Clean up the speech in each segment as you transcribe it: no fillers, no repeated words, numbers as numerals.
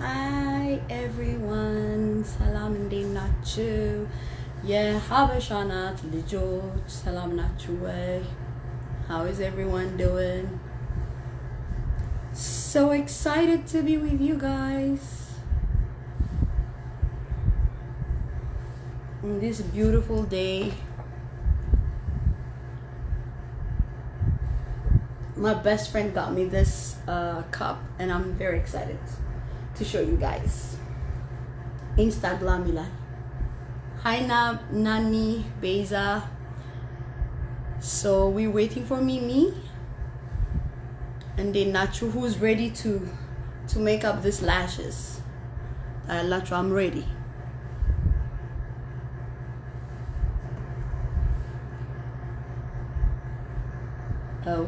Hi everyone, ሰላም እንዴት ናችሁ? የሀበሻ ናት ልጆች ሰላም ናችሁ ወይ? How is everyone doing? So excited to be with you guys on this beautiful day. My best friend got me this cup and I'm very excited to show you guys. Instagram ila. Hi Nani, Beyzah. So we're waiting for Mimi. And then Nacho, who's ready to make up these lashes. Nacho, I'm ready. Oh.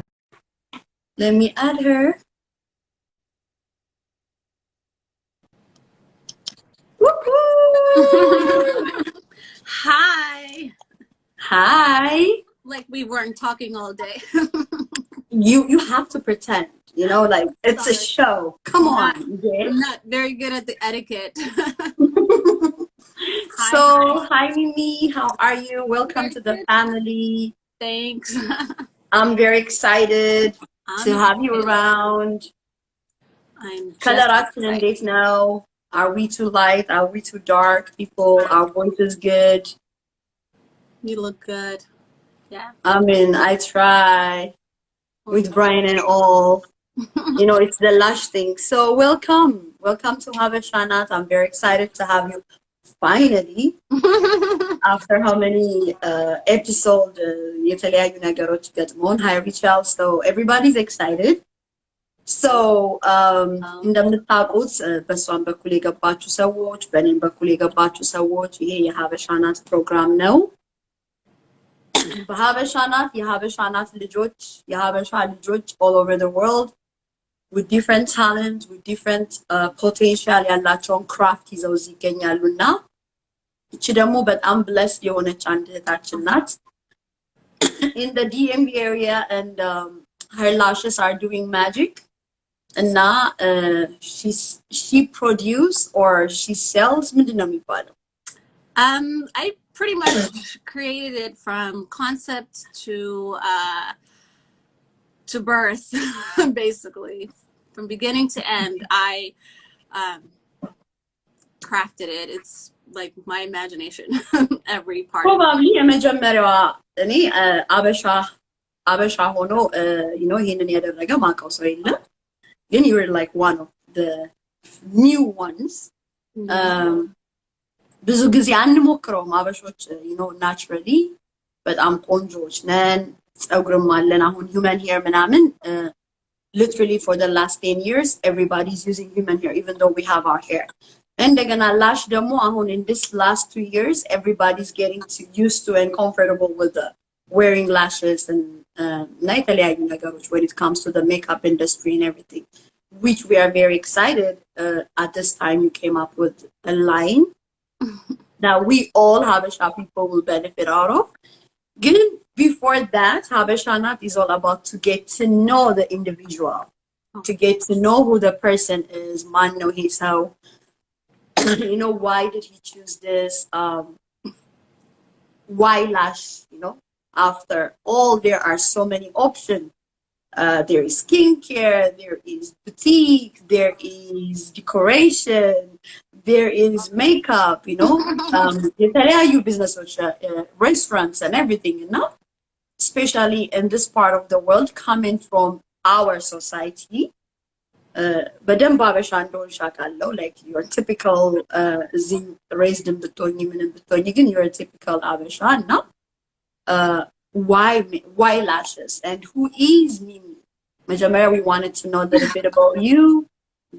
Let me add her. Hi. Hi. Like we weren't talking all day. You have to pretend, you know, like it's a show. Come on. I'm not very good at the etiquette. So, hi Mimi, how are you? Welcome to the family. Thanks. I'm very excited to have you around. I'm Coloration and dates now. Are we too light? Are we too dark? People, our voice is good. You look good. Yeah. I mean, I try with Brian and all. You know, it's the lash thing. So welcome to Habesha Eyelash. I'm very excited to have you finally. After how many episodes የተለያዩ ነገሮች ገጥሞን I reach out, so everybody's excited. So እንደምታውቁት በሷም በኩል የገባችሁ ሰዎች በኔም በኩል የገባችሁ ሰዎች ይሄ የሀበሻ ናት ፕሮግራም ነው። በሀበሻ ናት የሀበሻ ናት ልጆች የሀበሻ ልጆች all over the world with different talents, with different potential ያላቸውን craft ይዘው እዚህ ይገኛሉና እቺ ደግሞ በጣም blessed የሆነች አንድ እህታችን ናት. In the DMV area and her lashes are doing magic. And now she produce or she sells ምንድን ነው የሚባለው? I pretty much created it from concept to birth, basically. From beginning to end, I crafted it. It's like my imagination, every part. Probably የመጀመሪያዋ እኔ አበሻ ሆኖ you know ይሄንን ያደረገ ማውቀው ሰው የለም. Then you were like one of the new ones. ብዙ ጊዜ አንሞክረውም አበሾች you know naturally በጣም ቆንጆች ነን ጸጉርም አለን አሁን human hair ምናምን literally for the last 10 years everybody's using human hair even though we have our hair. እንደገና lash ደግሞ አሁን in this last 2 years everybody's getting used to and comfortable with the wearing lashes and የተለያዩ ነገሮች when it comes to the makeup industry and everything, which we are very excited. At this time you came up with a line that we all Habesha people will benefit out of. Before that, Habesha Nat is all about to get to know the individual, to get to know who the person is, man know his how, you know, why did he choose this, why lash, you know, after all there are so many options. There is skincare, there is boutique, there is decoration, there is makeup, you know, you business restaurants and everything, you know, especially in this part of the world coming from our society. But then Babesha don't shakallo, like your typical raised in Betoni, you're a typical Abesha, no? Why lashes and who is Mimi? Majamera, we wanted to know a little bit about you,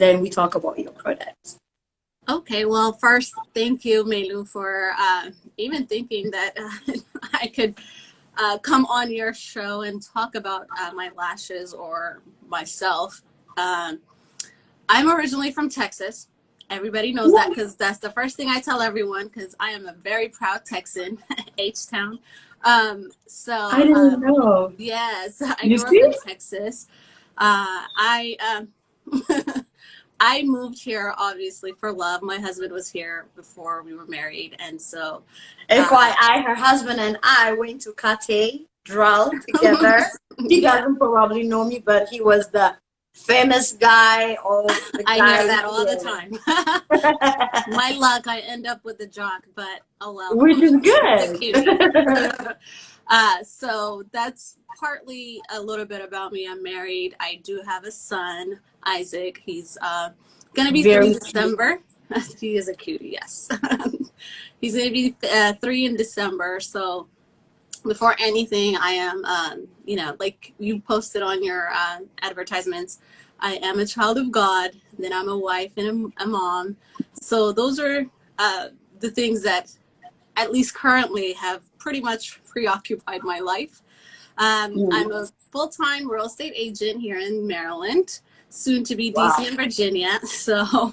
then we talk about your products. Okay, well, first, thank you, Melu, for even thinking that I could come on your show and talk about my lashes or myself. I'm originally from Texas. Everybody knows that because that's the first thing I tell everyone because I am a very proud Texan, H-Town. So I didn't know. Yes, I grew up in Texas. I moved here obviously for love. My husband was here before we were married, and so FYI, her husband and I went to Cathedral together. He doesn't probably know me, but he was the famous guy of the I hear guys that all the here. time. My luck, I end up with the jock, but oh well. Which is He's a good. cutie. So that's partly a little bit about me. I'm married. I do have a son, Isaac. He's gonna be Very 3 cute. December. He is a cutie, yes. He's gonna be 3 in December. So before anything, I am, you know, like you posted on your advertisements, I am a child of God. Then I'm a wife and a mom. So those are the things that, at least currently, have pretty much preoccupied my life. I'm a full-time real estate agent here in Maryland, soon to be Wow. DC and Virginia. So,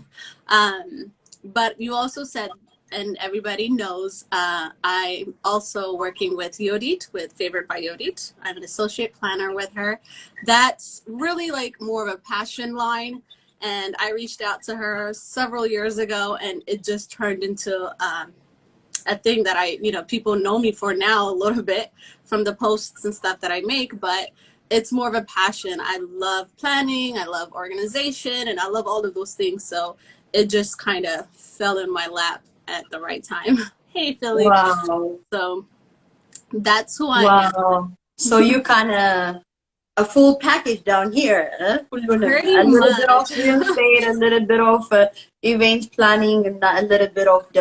but you also said, and everybody knows, I'm also working with Yodit, with Favored by Yodit. I'm an associate planner with her. That's really like more of a passion line. And I reached out to her several years ago, and it just turned into a thing that I, you know, people know me for now a little bit from the posts and stuff that I make, but it's more of a passion. I love planning, I love organization, and I love all of those things. So it just kind of fell in my lap at the right time. Hey, Philly. Wow. So that's who I am. Wow. So you kind of a full package down here. Pretty A little bit of much. real estate, a little bit of event planning, and a little bit of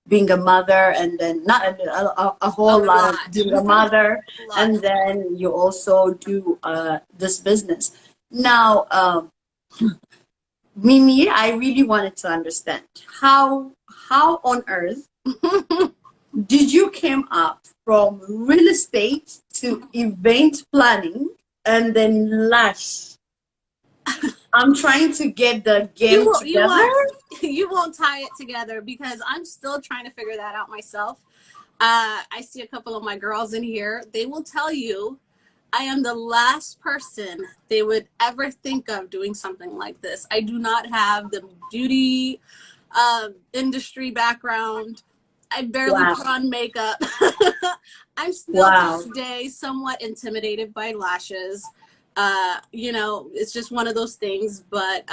being a mother, and then not a whole lot of being a mother, and then you also do this business. Now, Mimi, I really wanted to understand how on earth did you came up from real estate to event planning and then lash? I'm trying to get the game together. You won't tie it together because I'm still trying to figure that out myself. I see a couple of my girls in here. They will tell you I am the last person they would ever think of doing something like this. I do not have the beauty industry background. I barely put on makeup. I'm still to this day somewhat intimidated by lashes. You know, it's just one of those things, but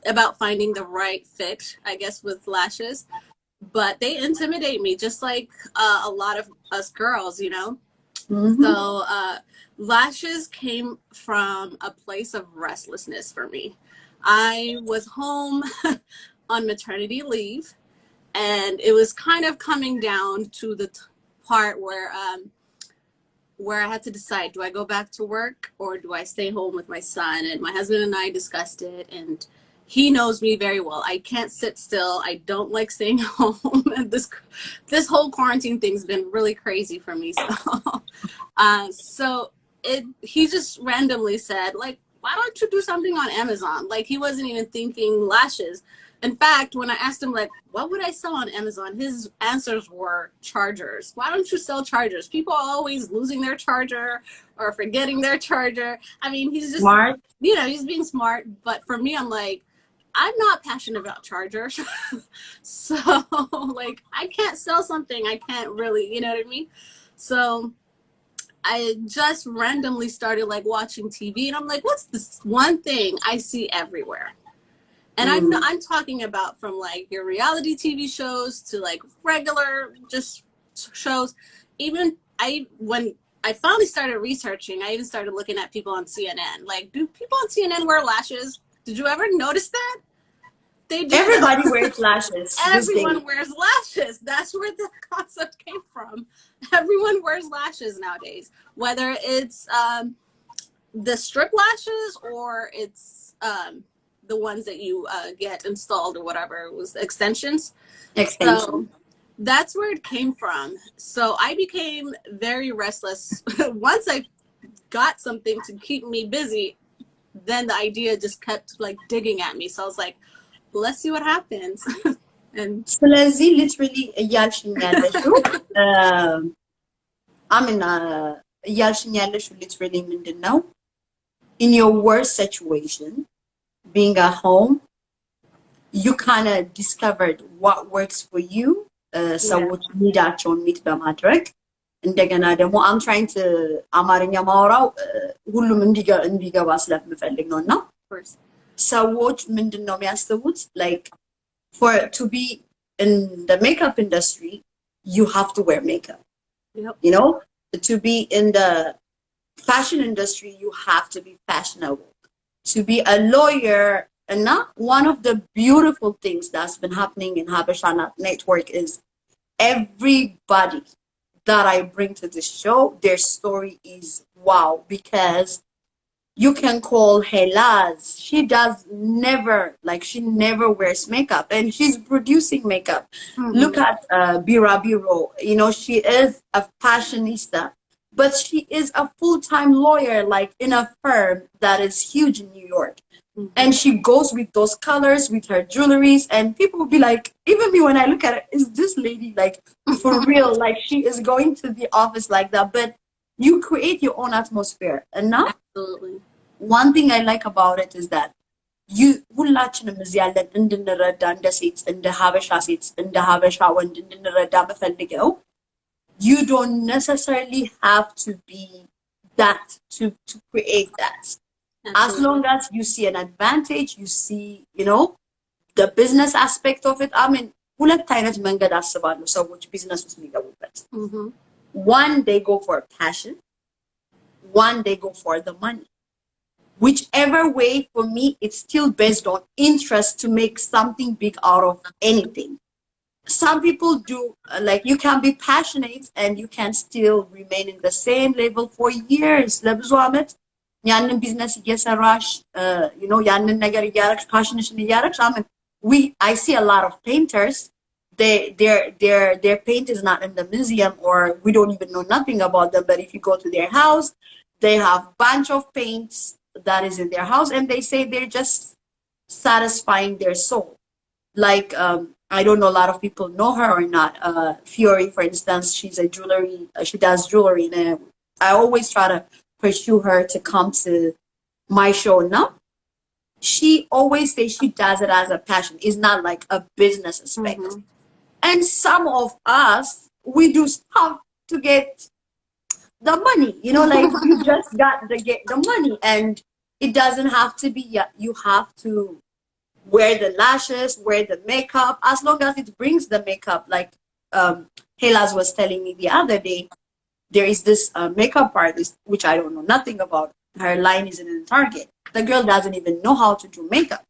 about finding the right fit, I guess, with lashes. But they intimidate me, just like a lot of us girls, you know. Mm-hmm. So lashes came from a place of restlessness for me. I was home on maternity leave, and it was kind of coming down to the part where I had to decide, do I go back to work or do I stay home with my son? And my husband and I discussed it, and he knows me very well. I can't sit still. I don't like staying home. And this whole quarantine thing's been really crazy for me. So he just randomly said, like, why don't you do something on Amazon? Like, he wasn't even thinking lashes. In fact, when I asked him, like, what would I sell on Amazon? His answers were chargers. Why don't you sell chargers? People are always losing their charger or forgetting their charger. I mean, he's just smart. You know, he's being smart. But for me, I'm like, I'm not passionate about chargers. So, like, I can't sell something I can't really, you know what I mean? So I just randomly started, like, watching TV. And I'm like, what's this one thing I see everywhere? And I'm talking about from, like, your reality TV shows to, like, regular just shows. Even when I finally started researching, I even started looking at people on CNN. Like, do people on CNN wear lashes? Did you ever notice that? They do. Everybody wears lashes. Everyone wears lashes. That's where the concept came from. Everyone wears lashes nowadays, whether it's the strip lashes or it's the ones that you get installed or whatever. It was extensions. So that's where it came from. So I became very restless. Once I got something to keep me busy, then the idea just kept, like, digging at me. So I was like, let's see what happens. And ስለዚህ literally እያልሽኝ ያለሽው እያልሽኝ ያለሽው literally ምንድን ነው? In your worst situation, being at home, you kind of discovered what works for you. ሰዎች ኒዳቸውን ሚት በማድረግ እንደገና ደግሞ I'm trying to አማርኛ ማውራው ሁሉም እንዲገባ ስለምፈልግ ነው እና ሰዎች ምንድነው የሚያስቡት like for to be in the makeup industry you have to wear makeup. You know, to be in the fashion industry you have to be fashionable. To be a lawyer, and now one of the beautiful things that's been happening in Habesha Network is everybody that I bring to this show, their story is wow, because you can call Helaz. She never wears makeup and she's producing makeup. Look at Bira Biro. You know, she is a fashionista, but she is a full-time lawyer, like in a firm that is huge in New York. And she goes with those colors, with her jewelries, and people will be like, even me when I look at it, is this lady like for real? Like she is going to the office like that, but you create your own atmosphere. And now, absolutely, one thing I like about it is that you ሁላችንም እዚህ ያለን እንድንረዳ እንደ ሴት እንደ ሀበሻ ሴት እንደ ሀበሻ ወንድ እንድንረዳ የምፈልገው you don't necessarily have to be that to create that. Absolutely. As long as you see an advantage, you see, you know, the business aspect of it. I mean, ሁለት አይነት መንገድ አስባለሁ ሰዎች ቢዝነስ ውስጥ የሚገቡበት. One, they go for passion. One, they go for the money. Whichever way, for me, it's still based on interest to make something big out of anything. Some people do, like you can be passionate and you can still remain in the same level for years. ለብዙ ዓመት ያንን ቢዝነስ እየሰራሽ you know ያንን ነገር እያረግሽ ፓሽንሽን እያረግሽ I see a lot of painters, their paint is not in the museum or we don't even know nothing about them, but if you go to their house they have bunch of paints that is in their house and they say they're just satisfying their soul. Like I don't know a lot of people know her or not. Fiore, for instance, she's a jewelry, she does jewelry, and I always try to pursue her to come to my show. Now, she always says she does it as a passion. It's not like a business aspect. And some of us, we do stuff to get the money. You know, like you just got to get the money, and it doesn't have to be. You have to wear the lashes, wear the makeup, as long as it brings the makeup. Like Helaz was telling me the other day, there is this makeup artist, which I don't know nothing about. Her line is in Target. The girl doesn't even know how to do makeup.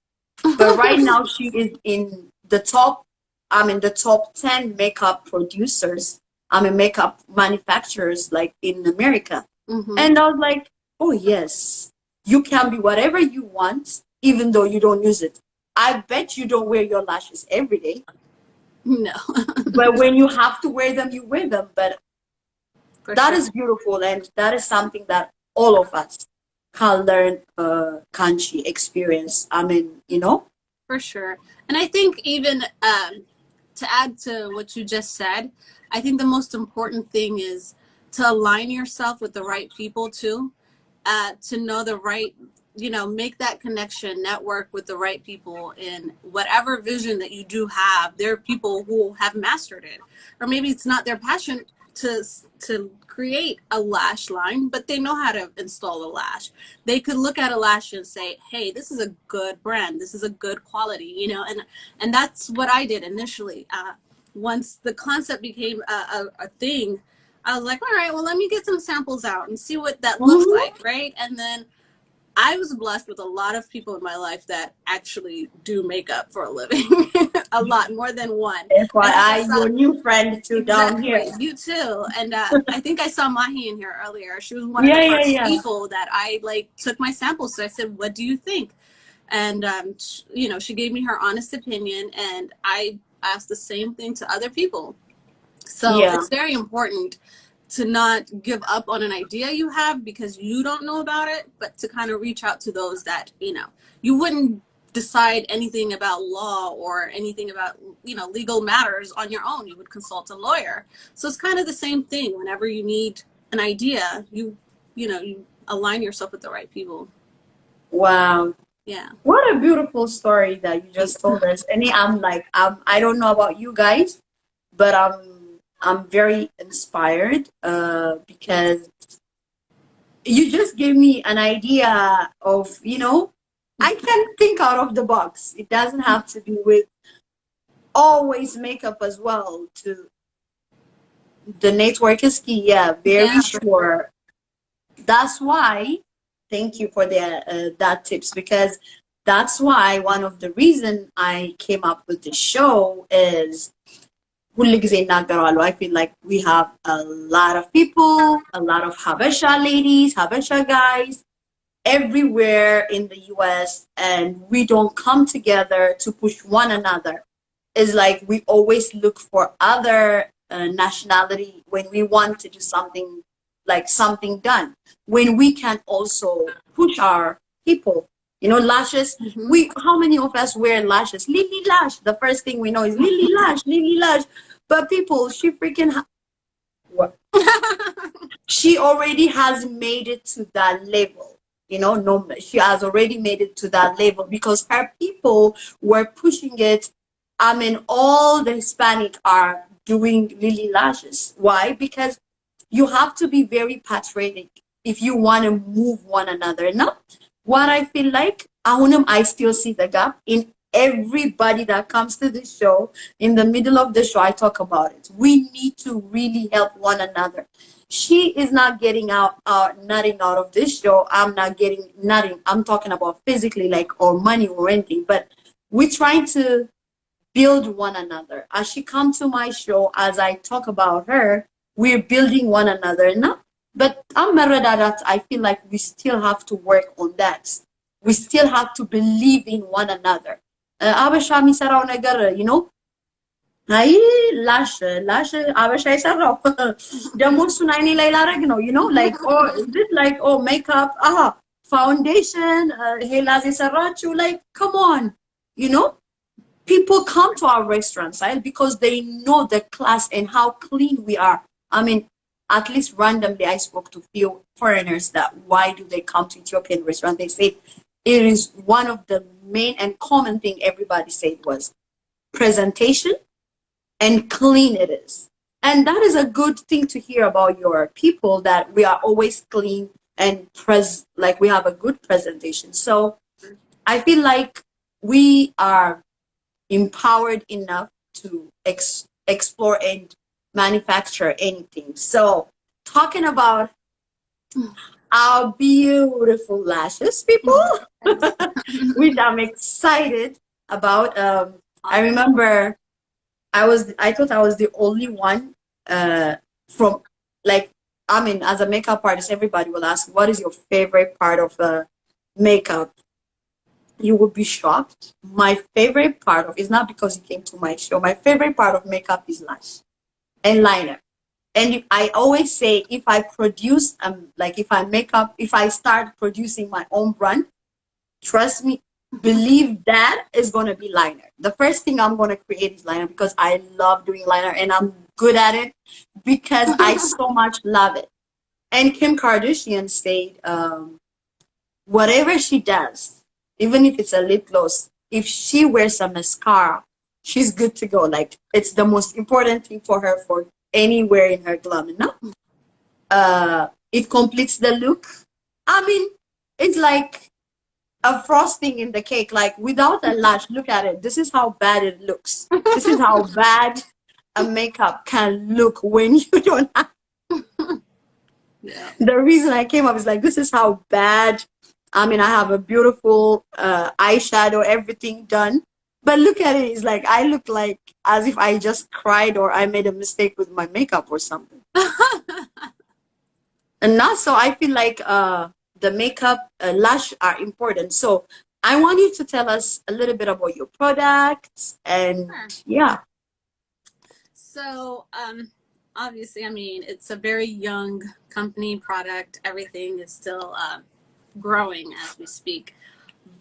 But right now she is in the top, the top 10 makeup producers, makeup manufacturers like in America. And I was like, oh yes, you can be whatever you want, even though you don't use it. I bet you don't wear your lashes every day. No. But when you have to wear them, you wear them. But that is beautiful, and that is something that all of us can learn, can experience. You know? For sure. And I think even to add to what you just said, I think the most important thing is to align yourself with the right people too, to know the right, you know, make that connection, network with the right people in whatever vision that you do have. There are people who have mastered it, or maybe it's not their passion to create a lash line, but they know how to install a lash. They could look at a lash and say, hey, this is a good brand, this is a good quality, you know, and that's what I did initially. Once the concept became a thing, I was like, all right, well, let me get some samples out and see what that looks like, right? And then I was blessed with a lot of people in my life that actually do makeup for a living. A lot, more than one. FYI, your new friend too, exactly, down here. You too. And I think I saw Mahi in here earlier. She was one of the first people that I like took my samples. So I said, what do you think? And, you know, she gave me her honest opinion, and I asked the same thing to other people. So it's very important to not give up on an idea you have because you don't know about it, but to kind of reach out to those that, you know, you wouldn't decide anything about law or anything about, you know, legal matters on your own. You would consult a lawyer. So it's kind of the same thing. Whenever you need an idea, you know, you align yourself with the right people. Wow. Yeah. What a beautiful story that you just told us. And I'm like, I don't know about you guys, but I'm very inspired because you just gave me an idea of, I can think out of the box. It doesn't have to be with always makeup as well. To the network is key. Yeah, very Yeah. sure. That's why, thank you for that tips, because that's why one of the reason I came up with the show is ሁል ጊዜ እናገራለሁ. I feel like we have a lot of people, a lot of Habesha ladies, Habesha guys everywhere in the US, and we don't come together to push one another. It's like we always look for other nationality when we want to do something, like something done. When we can also push our people, lashes. Mm-hmm. How many of us wear lashes? Lily Lash. The first thing we know is Lily Lash, Lily Lash. But people, she freaking what? She already has made it to that level. No, she has already made it to that level because her people were pushing it. I mean, all the Hispanic are doing Lily Lashes. Why? Because you have to be very patriotic if you want to move one another. No, what I feel like, I still see the gap in everybody that comes to the show. In the middle of the show, I talk about it. We need to really help one another. She is not getting nothing out of this show. I'm not getting nothing. I'm talking about physically, like, or money or anything, but we're trying to build one another. As she come to my show, as I talk about her, we're building one another. No, but I'm that I feel like we still have to work on that. We still have to believe in one another. አበሻ የሚሰራው ነገር, አይ ላሽ አበሻ የሰራው ደግሞ እሱን አይኔ ላይ ላረግ ነው, like, or is it like, oh, makeup, foundation, ሄላዝ የሰራችው, like, come on, you know people come to our restaurants, right? Because they know the class and how clean we are. I mean, at least randomly, I spoke to few foreigners that why do they come to Ethiopian restaurant? They said it is one of the main and common thing everybody said was presentation and clean it is. And that is a good thing to hear about your people, that we are always clean and like we have a good presentation. So I feel like we are empowered enough to explore and manufacture anything. So talking about our beautiful lashes, people, which I'm excited about. I remember I thought I was the only one from, like, I mean, as a makeup artist, everybody will ask, what is your favorite part of makeup? You would be shocked. My favorite part of is not because you came to my show. My favorite part of makeup is lash and liner. And I always say, if I produce, like, if I start producing my own brand, trust me, believe that is going to be liner. The first thing I'm going to create is liner because I love doing liner and I'm good at it because I so much love it. And Kim Kardashian said, whatever she does, even if it's a lip gloss, if she wears a mascara, she's good to go. Like, it's the most important thing for her for anywhere in her glam. No? It completes the look. I mean, it's like a frosting in the cake. Like, without a lash, look at it. This is how bad it looks. This is how bad a makeup can look when you don't have. Yeah. The reason I came up is like, this is how bad. I mean, I have a beautiful eyeshadow, everything done. But look at it. It's like, I look like as if I just cried or I made a mistake with my makeup or something. And now, so I feel like the makeup, lash are important. So I want you to tell us a little bit about your products and yeah. So, obviously, I mean, it's a very young company product. Everything is still growing as we speak.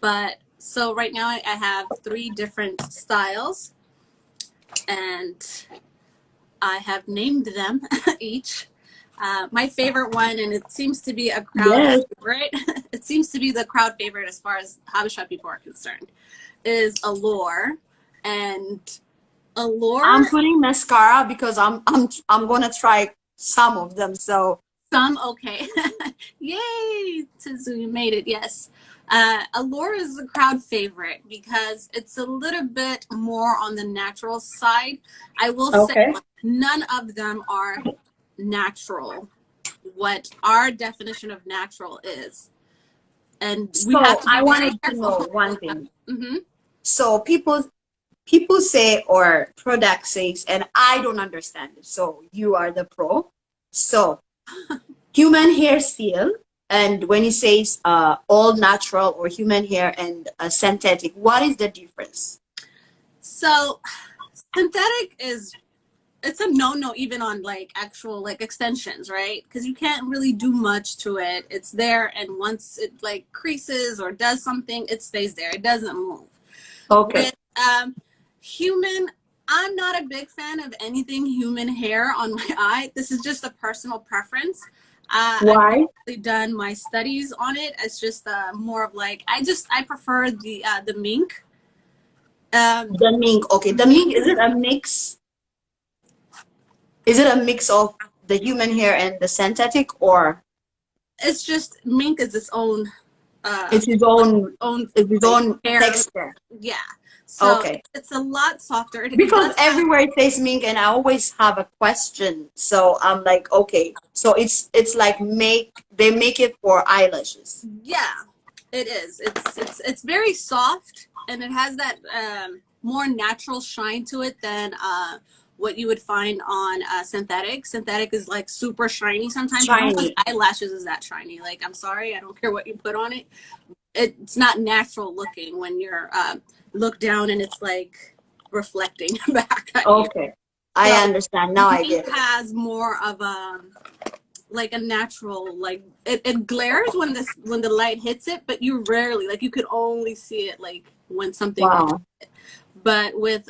But so right now I have 3 different styles and I have named them each. My favorite one, and it seems to be a crowd Yes. favorite. It seems to be the crowd favorite as far as Habesha people are concerned, is Allure. And Allure, I'm putting mascara because I'm gonna try some of them. So some okay. Yay! Tizu, you made it. Yes. Allure is a crowd favorite because it's a little bit more on the natural side. I will say okay. none of them are natural, what our definition of natural is. And we have So to I be very wanted to know careful. one thing. Mm-hmm. So people say or product says, and I don't understand it. So you are the pro. So human hair seal, and when he says all natural or human hair and synthetic, what is the difference? So synthetic is, it's a no-no even on like actual like extensions, right? Because you can't really do much to it. It's there, and once it like creases or does something, it stays there. It doesn't move. Okay. With human, I'm not a big fan of anything human hair on my eye. This is just a personal preference. I've not Why? really done my studies on it. It's just more of like I prefer the mink. The mink. Okay. The Mink mink, is is, it a mix? Is it a mix of the human hair and the synthetic, or it's just mink is its own it's his like, own own it's his like own hair. texture? Yeah. So Okay. it's a lot softer. It Because does have, everywhere it says mink, and I always have a question. So I'm like, okay. So it's like they make it for eyelashes. yeah, it is. It's very soft, and it has that more natural shine to it than what you would find on synthetic. Synthetic is like super shiny sometimes. No one's Shiny. eyelashes is that shiny. Like, I'm sorry, I don't care what you put on it. It's not natural looking when you're look down and it's like reflecting back at you. Okay. I So understand. Now I mink get it. has more of a like a natural, like it glares when the light hits it, but you rarely, like, you could only see it like when something hits Wow. it. But with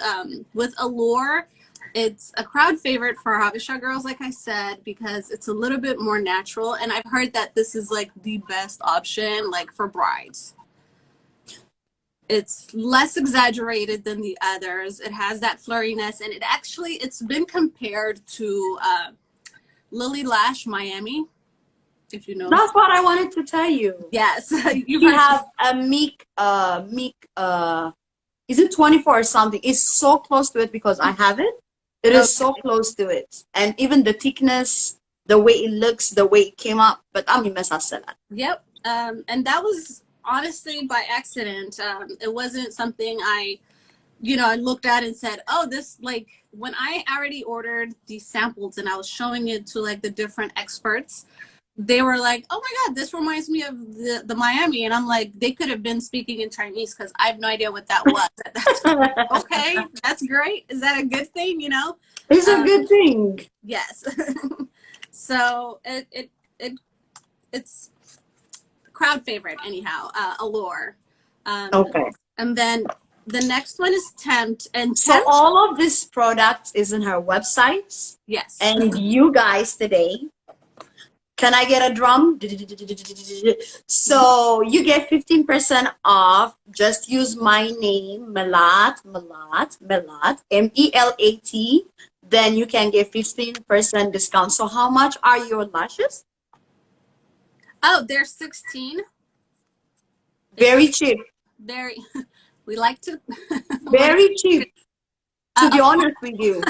Allure, it's a crowd favorite for Habesha girls, like I said, because it's a little bit more natural, and I've heard that this is like the best option like for brides. It's less exaggerated than the others. It has that flurriness, and it's been compared to Lily Lash Miami, if you know. That's what I wanted to tell you. Yes, you've He heard. has a meek is it 24 or something? It's so close to it because I have it. It is so Okay. close to it. And even the thickness, the way it looks, the way it came up. But I'm a Yep. And that was honestly by accident. It wasn't something I looked at and said, oh, this, like, when I already ordered these samples and I was showing it to like the different experts, they were like, oh my God, this reminds me of the Miami. And I'm like, they could have been speaking in Chinese because I have no idea what that was at that time. Okay, that's great. Is that a good thing, It's a Um, good thing. yes. So it's crowd favorite anyhow, Allure. Okay. And then the next one is Tempt. And So Tempt, all of this product is in her website. yes. And you guys today, can I get a drum? So you get 15% off. Just use my name, Melat, Melat. Then you can get 15% discount. So how much are your lashes? Oh, they're 16. Very cheap. Very, we like to, Very cheap. To be of course, honest with you.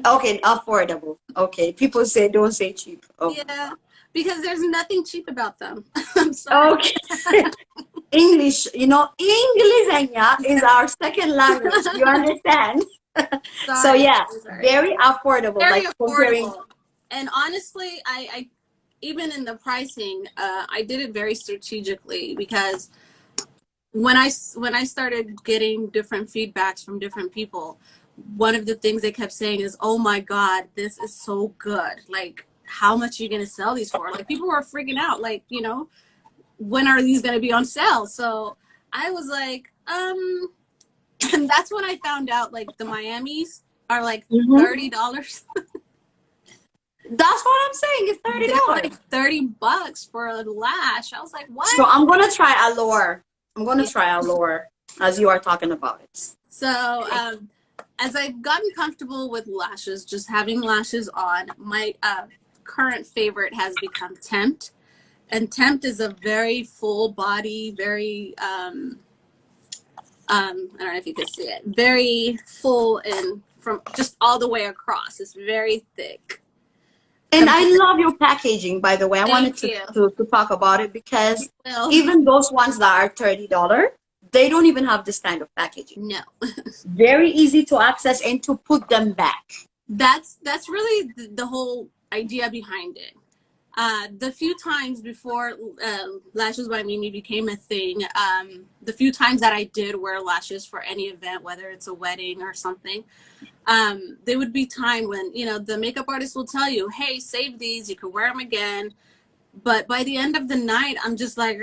Okay, affordable. Okay, people say don't say cheap. Okay. yeah, because there's nothing cheap about them. I'm sorry. Okay. English, English is our second language. You understand? So Sorry, yeah, sorry. very affordable. Very Like comparing. affordable. And honestly, I even in the pricing, I did it very strategically because when I started getting different feedbacks from different people, one of the things they kept saying is, "Oh my God, this is so good! Like, how much are you gonna sell these for?" Like, people were freaking out. Like, when are these gonna be on sale? So I was like, and that's when I found out like the Miamis are like Mhm. $30. That's what I'm saying. It's They're $30. like $30 for a lash. I was like, So what? I'm gonna try Allure. I'm gonna Yeah. try Allure as you are talking about it. So as I've gotten comfortable with lashes, just having lashes on, my current favorite has become Tempt. And Tempt is a very full body, very I don't know if you can see it, very full and from just all the way across. It's very thick. And I love your packaging, by the way. I wanted Thank you. to talk about it because Well, even those ones that are $30, they don't even have this kind of packaging. no. Very easy to access and to put them back. That's really the whole idea behind it. The few times before Lashes by Mimi became a thing, the few times that I did wear lashes for any event, whether it's a wedding or something, there would be time when, you know, the makeup artist will tell you, hey, save these, you can wear them again. But by the end of the night, I'm just like,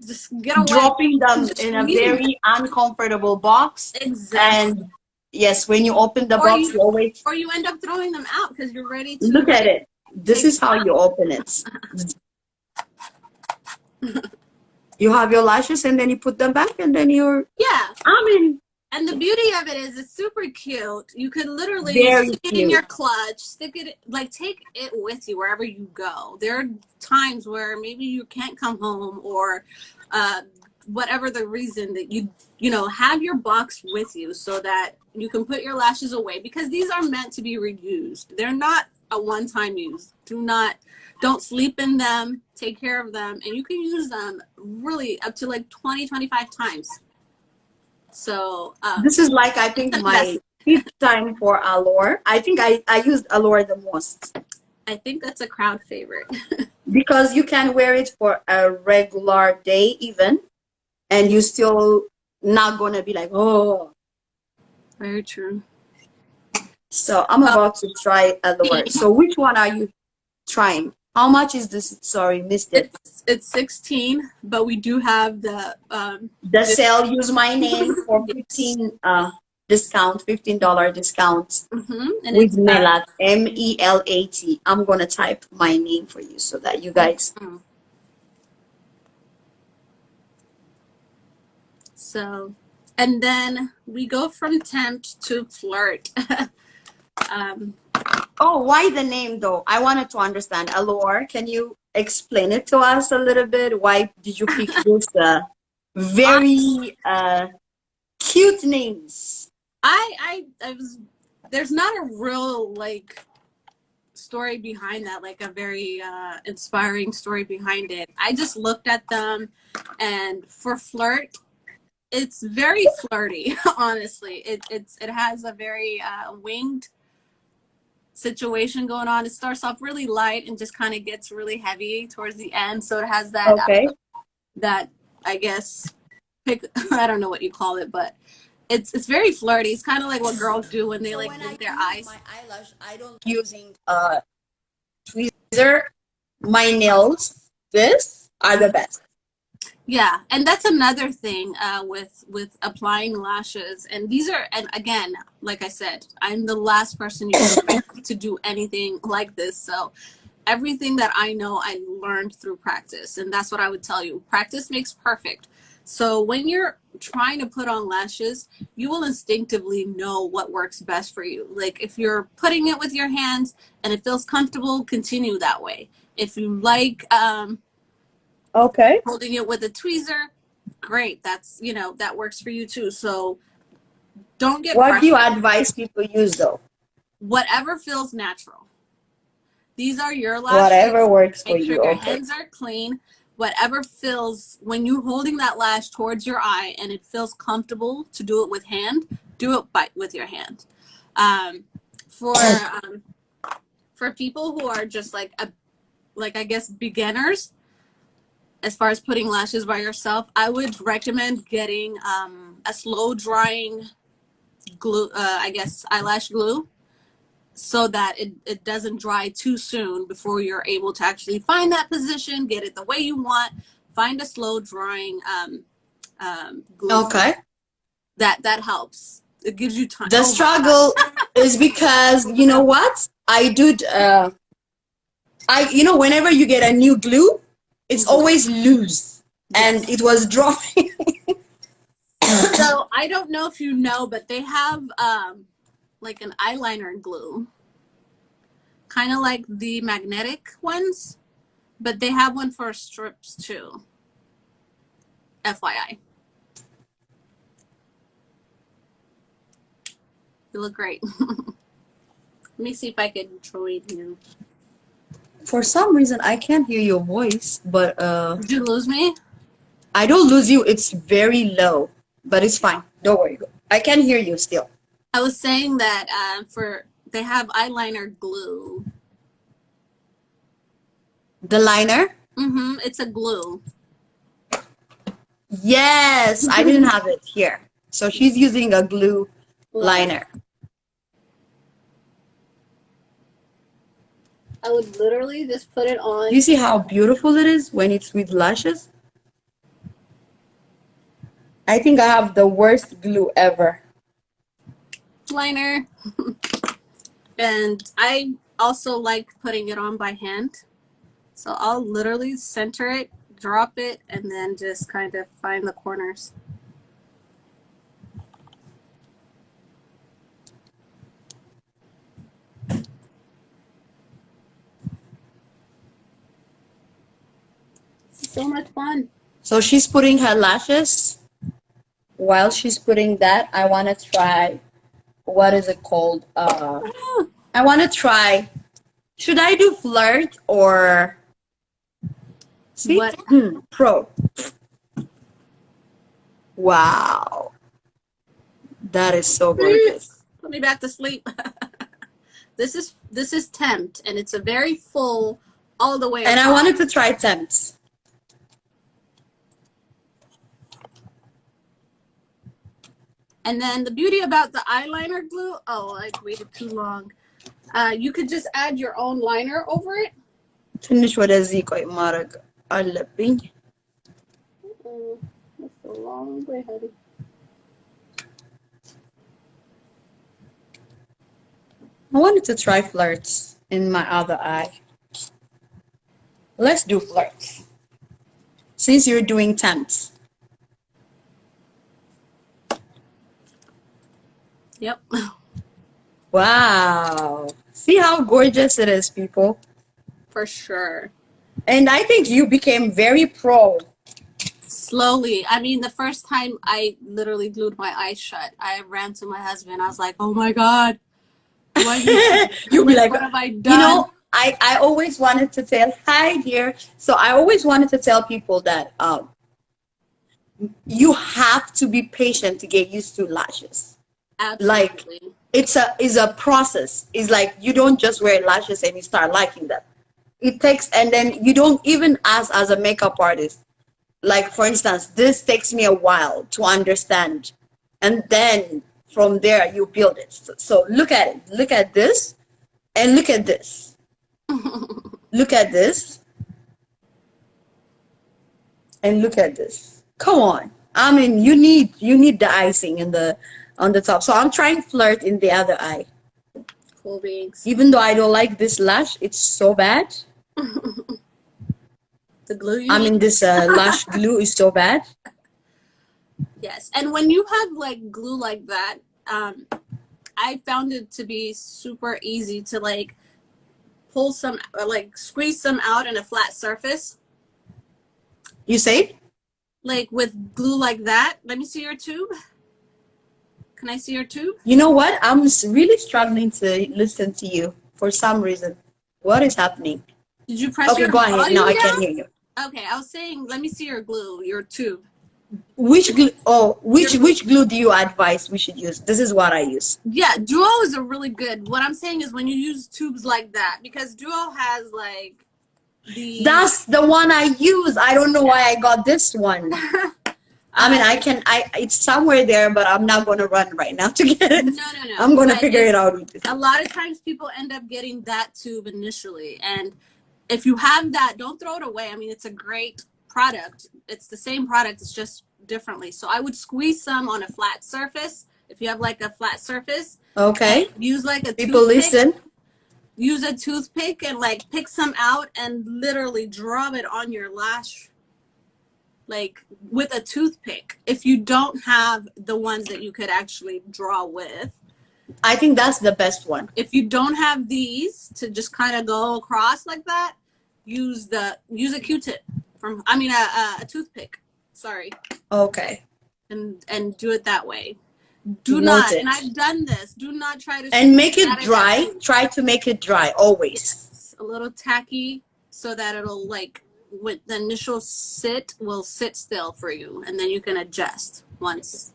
just get away. Dropping them Just in a leave. very uncomfortable box. Exactly. And yes, when you open the Or box, you always you end up throwing them out because you're ready to look at it. This is how them you open it. You have your lashes and then you put them back and then you're, yeah. I mean, And the beauty of it is it's super cute. You could literally very stick it in your clutch, stick it, like take it with you wherever you go. There are times where maybe you can't come home or whatever the reason that you know, have your box with you so that you can put your lashes away because these are meant to be reused. They're not a one-time use. Don't sleep in them, take care of them, and you can use them really up to like 20, 25 times. So this is like, I think, my fifth time for Allure. I think I used Allure the most. I think that's a crowd favorite. Because you can wear it for a regular day even, and you still not gonna be like, oh. Very true. So I'm about to try Allure. So which one are you trying? How much is this? Sorry, missed it. It's 16, but we do have the sale. Use my name for 15 discount, $15 discount and with it's Melat, MELAT. I'm gonna type my name for you so that you guys. So, and then we go from Tempt to Flirt. Oh, why the name though? I wanted to understand. Allure, can you explain it to us a little bit? Why did you pick this very cute names? I was, there's not a real like story behind that, like a very inspiring story behind it. I just looked at them, and for Flirt, it's very flirty. Honestly, it has a very winged situation going on. It starts off really light and just kind of gets really heavy towards the end. So it has that that I guess I don't know what you call it, but it's very flirty. It's kind of like what girls do when they like move their eyes. My eyelash, I don't using tweezer. My nails, this are the best. Yeah, and that's another thing with applying lashes. And these are, and again, like I said, I'm the last person you can pick to do anything like this. So everything that I know, I learned through practice, and that's what I would tell you. Practice makes perfect. So when you're trying to put on lashes, you will instinctively know what works best for you. Like if you're putting it with your hands and it feels comfortable, continue that way. If you like holding it with a tweezer, great. That's, you know, that works for you too. So don't get What do you advise people use though? Whatever feels natural. These are your lashes. Whatever works for Make sure you. your hands are clean. Whatever feels, when you're holding that lash towards your eye and it feels comfortable to do it with hand, do it with your hand. For people who are just like I guess beginners, as far as putting lashes by yourself, I would recommend getting a slow drying glue, I guess eyelash glue, so that it doesn't dry too soon before you're able to actually find that position, get it the way you want. Find a slow drying glue. Okay. That helps. It gives you time. The struggle is because, you know what? I do you know, whenever you get a new glue, it's always loose, and it was dropping. So I don't know if you know, but they have like an eyeliner glue, kind of like the magnetic ones, but they have one for strips too. FYI. You look great. Let me see if I can join you. For some reason, I can't hear your voice, but Did you lose me? I don't lose you. It's very low, but it's fine. Don't worry. I can hear you still. I was saying that they have eyeliner glue. The liner? Mm-hmm. It's a glue. Yes, I didn't have it here. So she's using a glue liner. I would literally just put it on. You see how beautiful it is when it's with lashes? I think I have the worst glue ever. Liner. And I also like putting it on by hand. So I'll literally center it, drop it, and then just kind of find the corners. So much fun. So she's putting her lashes. While she's putting that, I want to try, what is it called? I want to try, should I do flirt or see? What? Pro. Wow. That is so gorgeous. Put me back to sleep. This is Tempt, and it's a very full all the way. And across. I wanted to try Temps. And then the beauty about the eyeliner glue, oh, I waited too long. You could just add your own liner over it. ትንሽ ወደዚህ ቆይ ማድረግ አለብኝ። That's a long way, honey. I wanted to try flirts in my other eye. Let's do flirts. Since you're doing Temps. Yep. Wow. See how gorgeous it is, people? For sure. And I think you became very pro. Slowly. I mean, the first time I literally glued my eyes shut, I ran to my husband. I was like, oh my God. You'll be like, what have I done? You know, I always wanted to tell, hi dear. So I always wanted to tell people that you have to be patient to get used to lashes. Absolutely. Like it's a process. It's like you don't just wear lashes and you start liking them. It takes, and then you don't even as a makeup artist. Like for instance, this takes me a while to understand, and then from there you build it. So look at it. Look at this, and look at this. Look at this, and look at this. Come on. I mean, you need the icing on the top. So I'm trying flirt in the other eye. Cool beans. Even though I don't like this lash, it's so bad. The glue you I mean, this lash glue is so bad. Yes. And when you have like glue like that, I found it to be super easy to like pull some, like squeeze some out in a flat surface. You say? Like with glue like that. Let me see your tube. Can I see your tube? You know what? I'm really struggling to listen to you for some reason. What is happening? Did you press Okay, your go ahead. No, I down? can't hear you. Okay, I was saying, let me see your glue, your tube. Which glue? Oh, which glue do you advise we should use? This is what I use. Yeah, Duo is a really good. What I'm saying is when you use tubes like that, because Duo has like That's the one I use. I don't know why I got this one. I mean, it's somewhere there, but I'm not going to run right now to get it. No. I'm going to figure it out. A lot of times people end up getting that tube initially. And if you have that, don't throw it away. I mean, it's a great product. It's the same product. It's just differently. So I would squeeze some on a flat surface. If you have like a flat surface. Okay. Use like a People toothpick. listen. use a toothpick and like pick some out and literally drop it on your lash, like with a toothpick. If you don't have the ones that you could actually draw with, I think that's the best one. if you don't have these to just kind of go across like that, use a Q-tip a toothpick. Sorry. Okay. And do it that way. Do Noted. not, and I've done this. Do not try to and make it dry. Try to make it dry always. Yes, a little tacky so that it'll like with the initial sit will sit still for you, and then you can adjust once.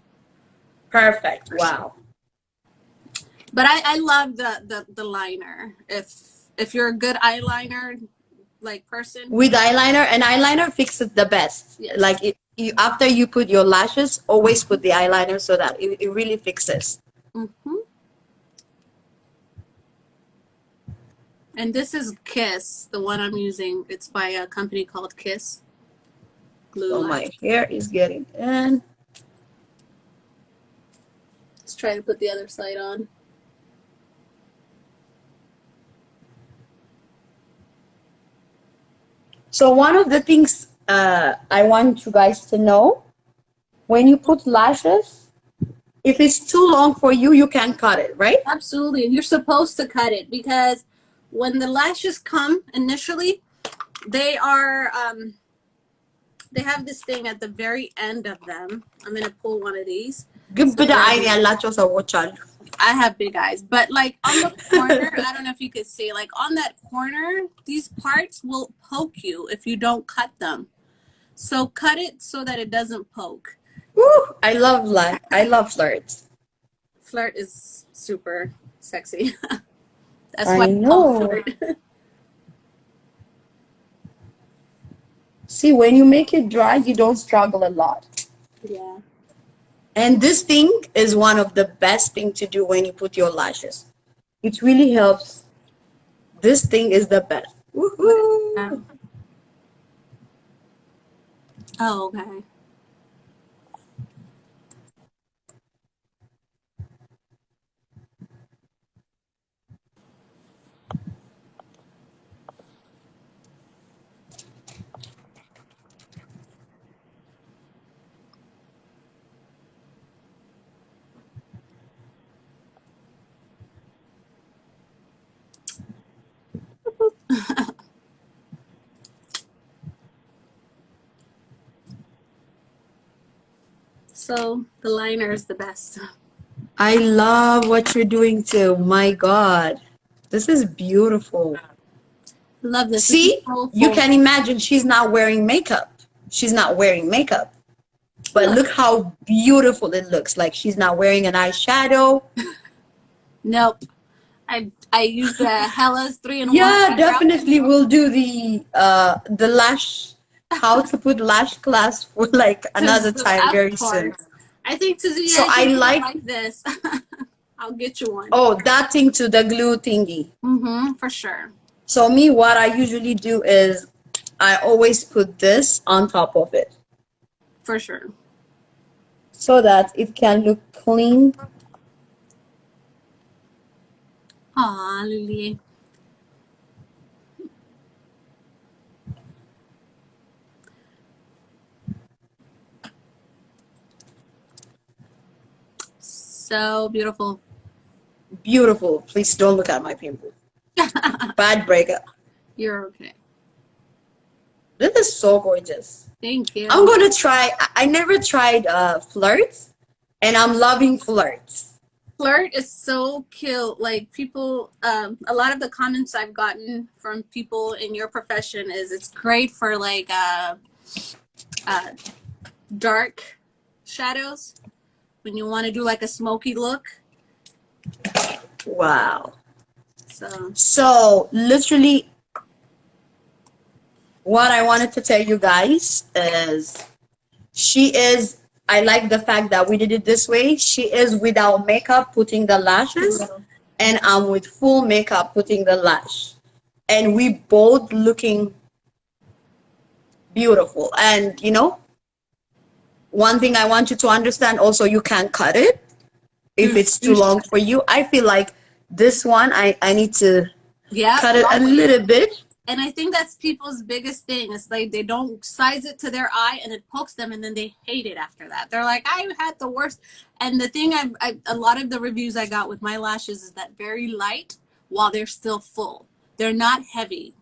Perfect. Wow. But I love the liner. If you're a good eyeliner like person with eyeliner, and eyeliner fixes the best. Yes. Like after you put your lashes, always put the eyeliner so that it really fixes. Mm-hmm. And this is Kiss, the one I'm using. It's by a company called Kiss. Glue so my hair is getting in. Let's try to put the other side on. So one of the things I want you guys to know, when you put lashes, if it's too long for you, you can cut it, right? Absolutely. And you're supposed to cut it because when the lashes come initially, they are, they have this thing at the very end of them. I'm going to pull one of these. I have big eyes, but like on the corner, I don't know if you could see, like on that corner, these parts will poke you if you don't cut them. So cut it so that it doesn't poke. Woo, I love flirts. Flirt is super sexy. That's I why know. flirt. See, when you make it dry, you don't struggle a lot. Yeah. And this thing is one of the best things to do when you put your lashes. It really helps. This thing is the best. Woohoo! Oh, okay. So the liner is the best. I love what you're doing too. My God. This is beautiful. Love this. See, you can imagine she's not wearing makeup. She's not wearing makeup. But look how beautiful it looks. Like she's not wearing an eyeshadow. Nope. I use the Hella's 3-in-1. Yeah, definitely we'll do the lash, how to put lash class for like another time very soon. I think Tizita, so I like this. I'll get you one. Oh, that thing to the glue thingy. Mm-hmm, for sure. So me, what I usually do is I always put this on top of it. For sure. So that it can look clean. Aw, Lily. So beautiful. Beautiful. Please don't look at my pimple. Bad breakup. You're okay. This is so gorgeous. Thank you. I'm going to try. I never tried flirts, and I'm loving flirts. Flirt is so cute. Like people, a lot of the comments I've gotten from people in your profession is it's great for like dark shadows when you want to do like a smoky look. Wow. So literally what I wanted to tell you guys is I like the fact that we did it this way. She is without makeup putting the lashes, and I'm with full makeup putting the lash. And we both looking beautiful. And you know, one thing I want you to understand also, you can cut it if it's too long for you. I feel like this one, I need to Yeah, cut it a always. little bit. And I think that's people's biggest thing. It's like they don't size it to their eye and it pokes them and then they hate it after that. They're like, I had the worst. And the thing a lot of the reviews I got with my lashes is that very light while they're still full. They're not heavy.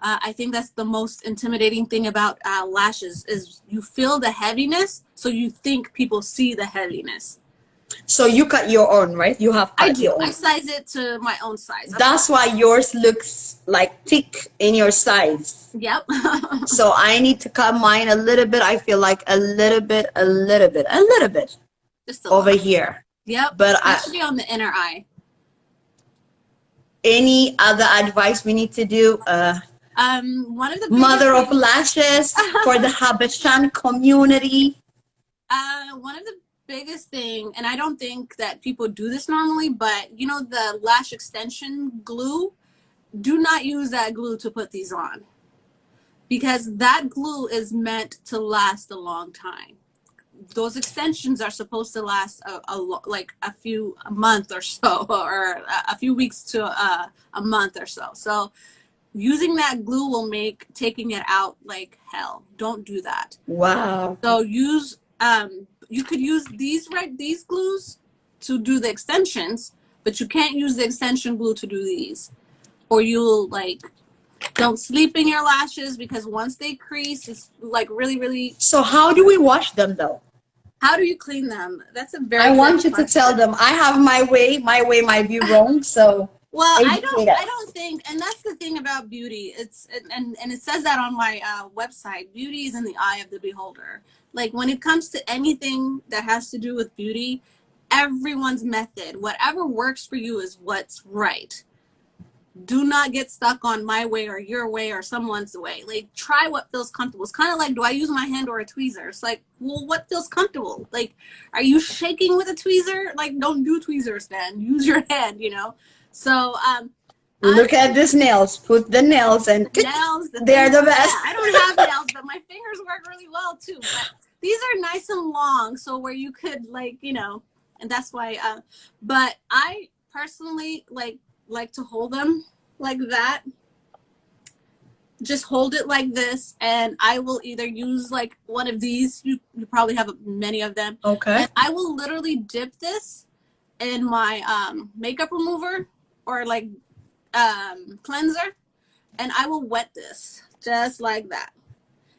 I think that's the most intimidating thing about lashes is you feel the heaviness, so you think people see the heaviness. So you cut your own, right? You have I cut do. your I own. size it to my own size. That's why yours looks like thick in your size. Yep. So I need to cut mine a little bit. I feel like a little bit Just a over little. here. Yep. But Especially on the inner eye. any other advice we need to do? One of the Mother of things, lashes for the Habeshan community. one of the biggest thing, and I don't think that people do this normally, but you know the lash extension glue, do not use that glue to put these on, because that glue is meant to last a long time. Those extensions are supposed to last like a month or so, or a few weeks to a month or so. So using that glue will make taking it out like hell. Don't do that. Wow. So use you could use these glues to do the extensions, but you can't use the extension glue to do these, or you'll like don't sleep in your lashes, because once they crease, it's like really. So how do we wash them though? How do you clean them? That's a very I good want you to question. tell them. I have my way. My way might be wrong. So Well, educate us. I don't think, and that's the thing about beauty. It's and it says that on my website. Beauty is in the eye of the beholder. Like when it comes to anything that has to do with beauty, everyone's method, whatever works for you, is what's right. Do not get stuck on my way or your way or someone's way. Like try what feels comfortable. It's kind of like, do I use my hand or a tweezer? It's like, well, what feels comfortable? Like, are you shaking with a tweezer? Like, don't do tweezers then. Use your hand, you know? So Look at these nails. Put the nails and nails, they're the best. Yeah, I don't have nails, but my fingers work really well too. But these are nice and long, so where you could like, you know, and that's why but I personally like to hold them like that. Just hold it like this, and I will either use like one of these. You probably have many of them. Okay. And I will literally dip this in my makeup remover or like cleanser, and I will wet this just like that.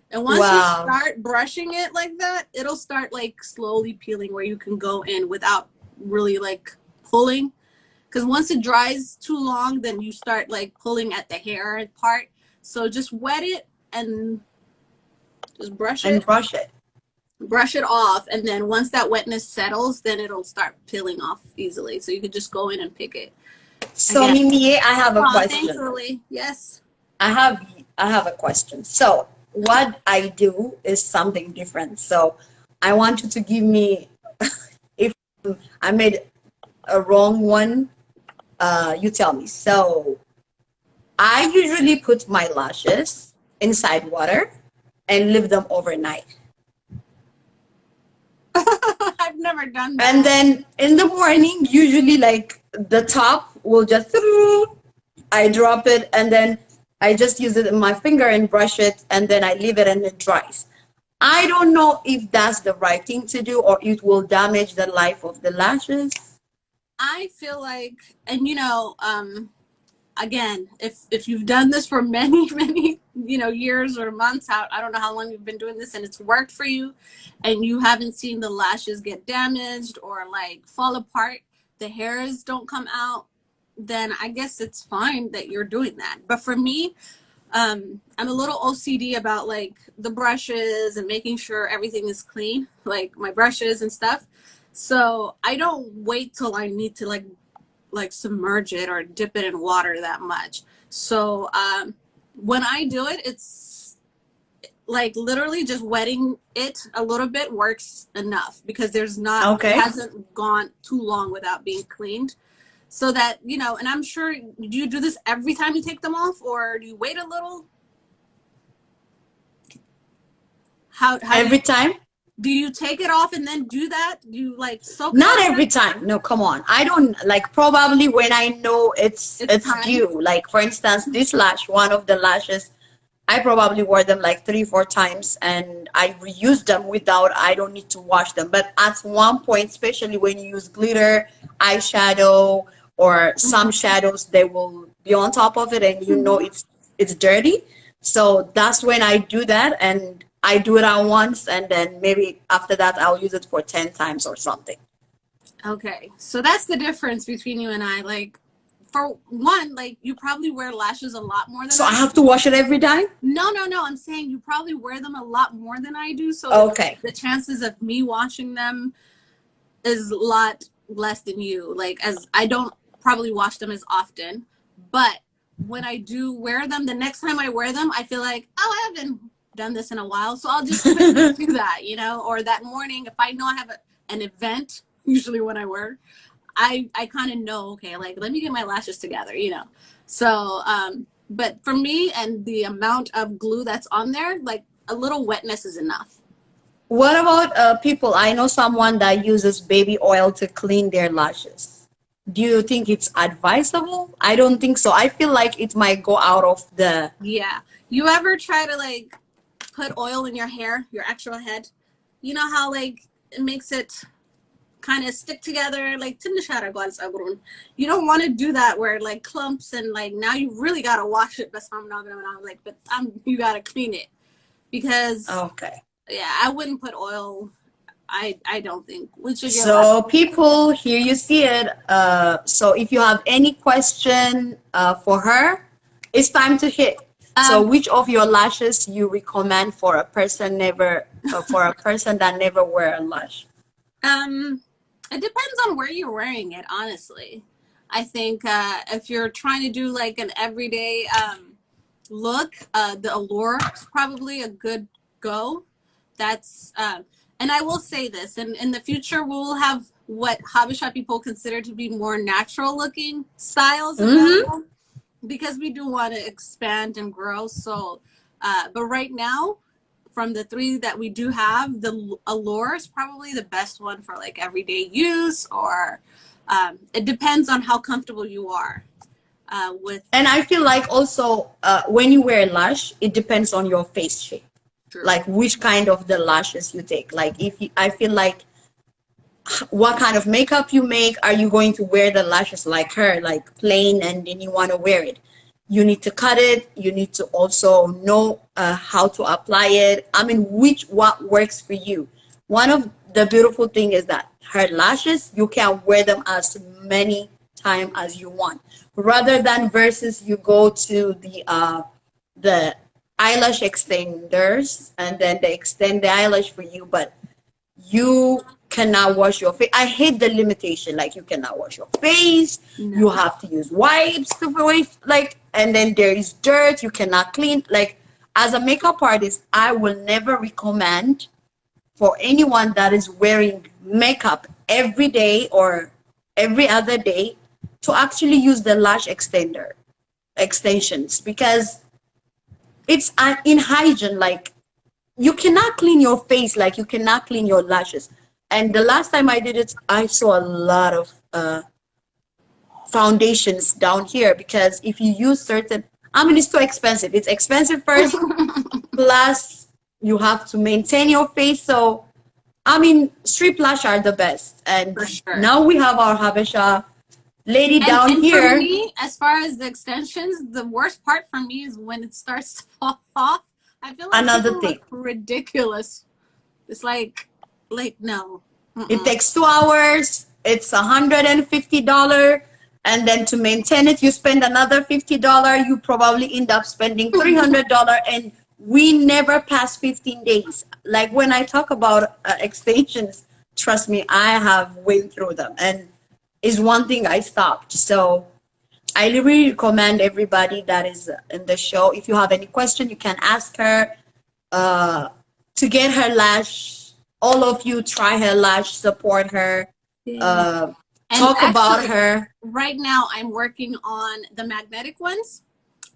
And once you start brushing it like that, it'll start like slowly peeling, where you can go in without really like pulling. Because once it dries too long, then you start like pulling at the hair part. So just wet it and just brush it. And brush it. Brush it off. And then once that wetness settles, then it'll start peeling off easily. So you could just go in and pick it. So Mimi, I have a question. Thanks, Lily. Yes. I have a question. So what I do is something different. So I want you to give me, if I made a wrong one, you tell me. So I usually put my lashes inside water and leave them overnight. I've never done that. And then in the morning, usually like the top will just, I drop it and then I just use it in my finger and brush it, and then I leave it and it dries. I don't know if that's the right thing to do or it will damage the life of the lashes. I feel like, and you know, again, if you've done this for many, you know, years or months, I don't know how long you've been doing this and it's worked for you, and you haven't seen the lashes get damaged or like fall apart, the hairs don't come out, then I guess it's fine that you're doing that. But for me, I'm a little OCD about like the brushes and making sure everything is clean, like my brushes and stuff. So I don't wait till I need to like submerge it or dip it in water that much. So when I do it, it's like literally just wetting it a little bit works enough, because there's not, it hasn't gone too long without being cleaned. So that, you know, and I'm sure, do you do this every time you take them off, or do you wait a little? How every time? Do you take it off and then do that? Do you like soak it Not up? every time. No, come on. I don't like, probably when I know it's Time. due. Like for instance, this lash, one of the lashes, I probably wear them like 3-4 times and I reuse them without, I don't need to wash them. But at one point, especially when you use glitter, eyeshadow, or some shadows, they will be on top of it and you know it's dirty. So that's when I do that, and I do it at once, and then maybe after that I'll use it for 10 times or something. Okay, so that's the difference between you and I. Like, for one, like you probably wear lashes a lot more than So I I have to wash it every time? No, no, no. I'm saying you probably wear them a lot more than I do. So Okay. the chances of me washing them is a lot less than you. Like, as I don't probably wash them as often, but when I do wear them, the next time I wear them, I feel like, oh, I haven't done this in a while, so I'll just quickly do that, you know. Or that morning, if I know I have an event, usually when I wear, I kind of know, okay, like let me get my lashes together, you know. So, but for me and the amount of glue that's on there, like a little wetness is enough. What about people? I know someone that uses baby oil to clean their lashes. Do you think it's advisable? I don't think so. I feel like it might go out of the... Yeah. You ever try to like put oil in your hair, your actual head? You know how like it makes it kind of stick together, like you don't want to do that where it like clumps and like now you really gotta wash it, but I'm not gonna like, but you gotta clean it because Okay. yeah, I wouldn't put oil. I don't think. Which is So people, here you see it. So if you have any question for her, it's time to hit. So which of your lashes you recommend for a person that never wear a lash? It depends on where you're wearing it, honestly. I think if you're trying to do like an everyday look, the Allure is probably a good go. That's and I will say this, and in the future we'll have what Habesha people consider to be more natural looking styles available because we do want to expand and grow. So, but right now, from the three that we do have, the Allure is probably the best one for like everyday use, or it depends on how comfortable you are with. And I feel like also when you wear a lash, it depends on your face shape. True. Like which kind of the lashes you take. Like I feel like what kind of makeup you make, are you going to wear the lashes like her, like plain, and then you want to wear it? You need to cut it. You need to also know how to apply it. I mean, what works for you. One of the beautiful thing is that her lashes, you can wear them as many times as you want, rather than versus you go to the eyelash extenders and then they extend the eyelash for you, but you cannot wash your face. I hate the limitation, like you cannot wash your face. No. You have to use wipes to wash, like, and then there is dirt you cannot clean. Like, as a makeup artist, I will never recommend for anyone that is wearing makeup every day or every other day to actually use the lash extensions, because it's in hygiene. Like, you cannot clean your face, like you cannot clean your lashes. And the last time I did it, I saw a lot of foundations down here, because if you use certain, I mean, it's too expensive. It's expensive first, plus you have to maintain your face. So, I mean, strip lash are the best. And For sure. now we have our Habesha lady down and here. For me, as far as the extensions, the worst part for me is when it starts to fall off. I feel like Another people thing. look ridiculous. It's like no. It takes 2 hours. It's $150. And then to maintain it, you spend another $50. You probably end up spending $300. And we never pass 15 days. Like when I talk about extensions, trust me, I have went through them. And it's one thing I stopped. So I really recommend everybody that is in the show, if you have any question, you can ask her to get her lash. All of you try her lash, support her, talk about her. Right now, I'm working on the magnetic ones.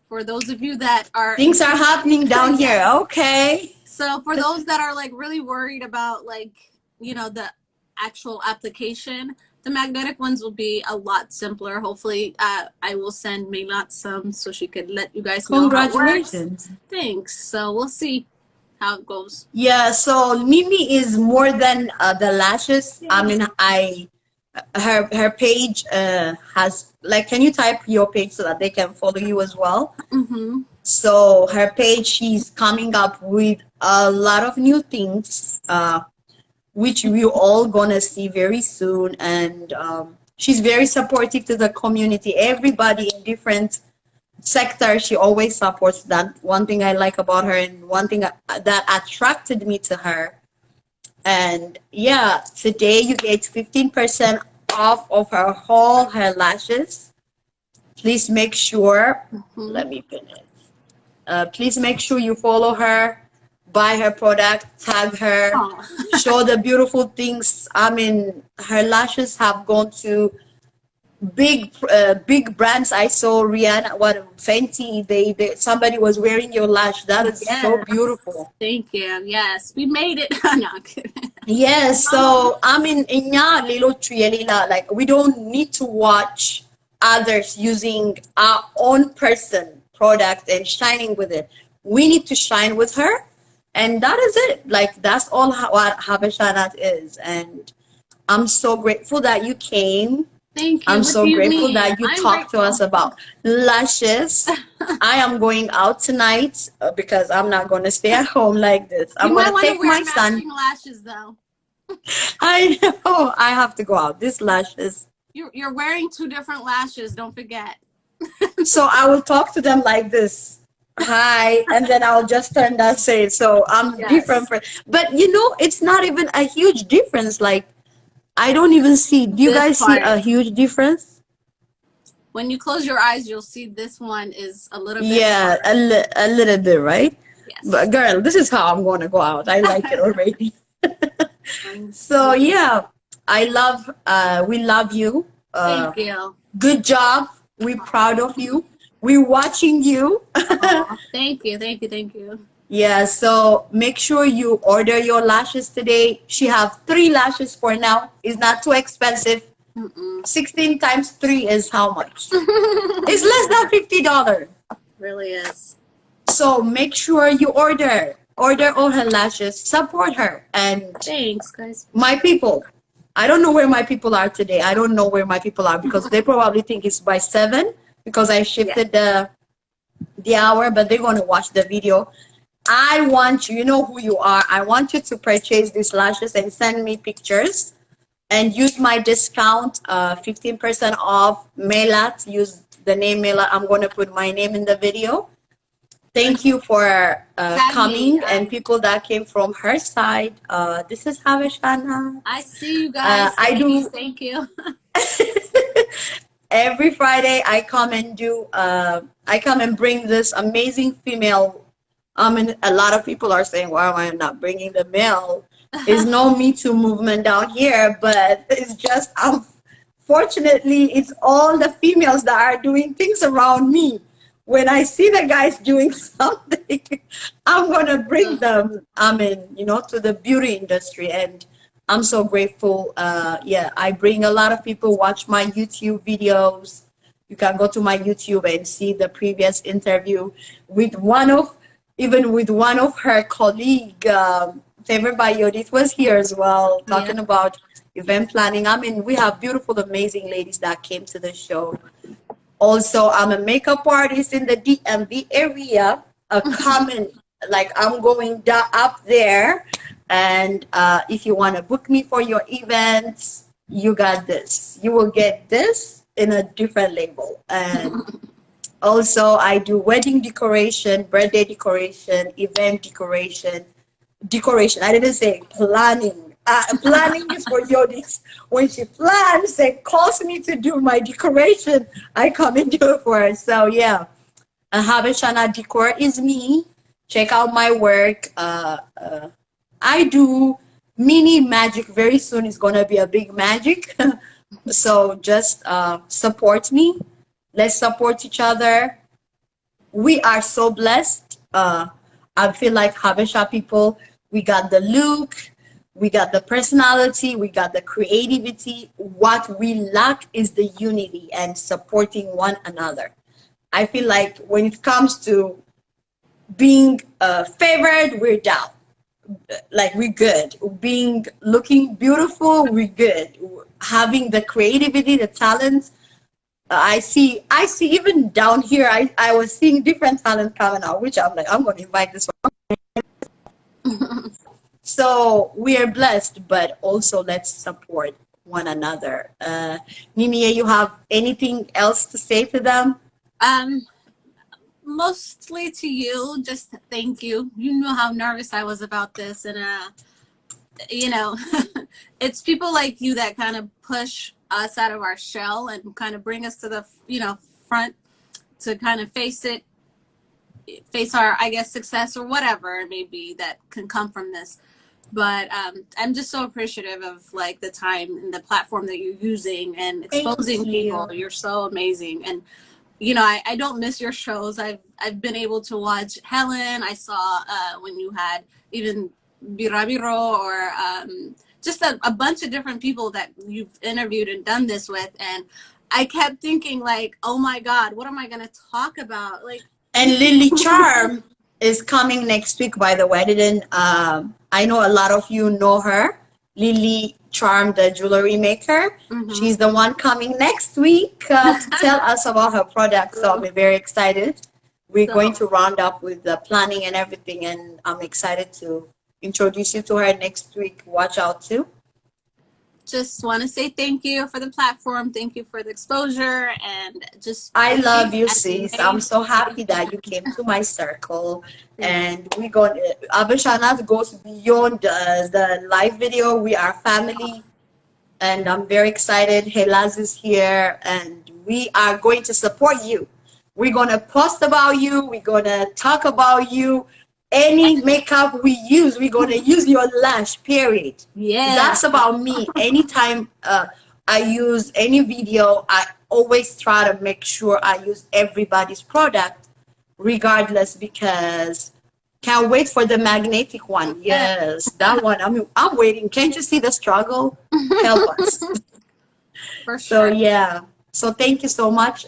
For those of you that are... Things are happening down here. Okay. So for those that are like really worried about like, you know, the actual application, the magnetic ones will be a lot simpler. Hopefully, I will send Maynard some so she could let you guys know how it works. Congratulations. Thanks. So we'll see how it goes. Yeah, so Mimi is more than the lashes. I mean, her page has like, can you type your page so that they can follow you as well? Mm-hmm. So her page, she's coming up with a lot of new things, which we all gonna see very soon. And she's very supportive to the community. Everybody in different sectors, she always supports. That one thing I like about her, and one thing that attracted me to her. And yeah, today you get 15% off of her whole her lashes. Please make sure, let me pin it. Please make sure you follow her, buy her product, tag her, Oh. show the beautiful things. I mean, her lashes have gone to big brands. I saw Rihanna, what Fenty. They somebody was wearing your lash. That is so Yes. beautiful. Thank you. Yes, we made it. No, I'm kidding. Yes, so I mean, inya lilo trielila, like we don't need to watch others using our own person product and shining with it. We need to shine with her, and that is it. Like that's all what Habesha Nat is. And I'm so grateful that you came. Thank you. I'm What so do you grateful mean? that you I'm talked to us grateful. about lashes. I am going out tonight because I'm not going to stay at home like this. You I'm going might to want to take my wear son. matching lashes though. I know I have to go out. This lashes. You're wearing two different lashes. Don't forget. So I will talk to them like this. Hi, and then I'll just turn that say it. So I'm different. Yes. But you know, it's not even a huge difference. Like I don't even see. Do you This guys see a part. huge difference? When you close your eyes, you'll see this one is a little bit Yeah, shorter. a little bit, right? Yes. But girl, this is how I'm gonna go out. I like it already. So yeah, I love. We love you. Thank you. Good job. We're proud of you. We're watching you. Oh, thank you. Thank you. Thank you. Yeah, so make sure you order your lashes today. She have 3 lashes for now. It's not too expensive. Mm-mm. 16 times 3 is how much? It's less than $50. Really is. So make sure you order. Order all her lashes. Support her. And Thanks, guys. my people, I don't know where my people are today. I don't know where my people are because they probably think it's by 7 because I shifted the hour, but they're going to watch the video. I want you, you know who you are. I want you to purchase these lashes and send me pictures and use my discount, 15% off Melat. Use the name Melat. I'm going to put my name in the video. Thank you for coming and people that came from her side. This is Haveshana. I see you guys. I do. Thank you. Every Friday, I come and do. I come and bring this amazing female. I mean, a lot of people are saying, "Why am I not bringing the male?" It's no Me Too movement down here, but it's just, unfortunately, it's all the females that are doing things around me. When I see the guys doing something, I'm gonna bring them. I mean, you know, to the beauty industry, and I'm so grateful. Yeah, I bring a lot of people watch my YouTube videos. You can go to my YouTube and see the previous interview with even with one of her colleague, Favorite by Yodit was here as well, talking about event planning. I mean, we have beautiful, amazing ladies that came to the show. Also, I'm a makeup artist in the DMV area. A common, like I'm going up there. And if you want to book me for your events, you got this. You will get this in a different label. And also, I do wedding decoration, birthday decoration, event decoration. Decoration. I didn't say planning. Planning is for Yodis. When she plans and calls me to do my decoration, I come and do it for her. So yeah, Habeshana Decor is me. Check out my work. I do mini magic. Very soon it's gonna be a big magic. So just support me. Let's support each other. We are so blessed. I feel like Habesha people, we got the look, we got the personality, we got the creativity. What we lack is the unity and supporting one another. I feel like when it comes to being favored, we're down. Like we're good. Being looking beautiful, we're good. Having the creativity, the talents, I see even down here, I was seeing different talent coming out, which I'm like, I'm gonna invite this one. So we are blessed, but also let's support one another. Mimi, you have anything else to say to them? Um, Mostly to you, just thank you. You know how nervous I was about this, and you know, it's people like you that kind of push us out of our shell and kind of bring us to the front to kind of face our, I guess, success or whatever it may be that can come from this. But I'm just so appreciative of like the time and the platform that you're using and exposing people. You're so amazing. And I don't miss your shows. I've been able to watch Helen. I saw when you had even Birabiro or just a bunch of different people that you've interviewed and done this with. And I kept thinking like, oh my God, what am I going to talk about? Like, And Lily Charm is coming next week, by the way. I know a lot of you know her. Lily Charm, the jewelry maker. mm-hmm. She's the one coming next week to tell us about her product. So I'm very excited. We're going to round up with the planning and everything, and I'm excited to introduce you to her next week. Watch out too. Just want to say thank you for the platform. Thank you for the exposure, and just I love you, sis. I'm so happy that you came to my circle, and we got Abishana goes beyond the live video. We are family, and I'm very excited. Helaz is here, and we are going to support you. We're gonna post about you. We're gonna talk about you. Any makeup we use, we're gonna use your lash. Period. Yeah, That's about me. Anytime I use any video, I always try to make sure I use everybody's product, regardless, because can't wait for the magnetic one. Yes, that one. I'm waiting. Can't you see the struggle? Help us. for So sure. yeah. So thank you so much.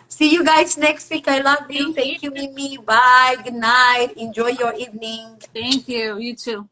See you guys next week. I love you. Thank you, Mimi. Bye. Good night. Enjoy your evening. Thank you. You too.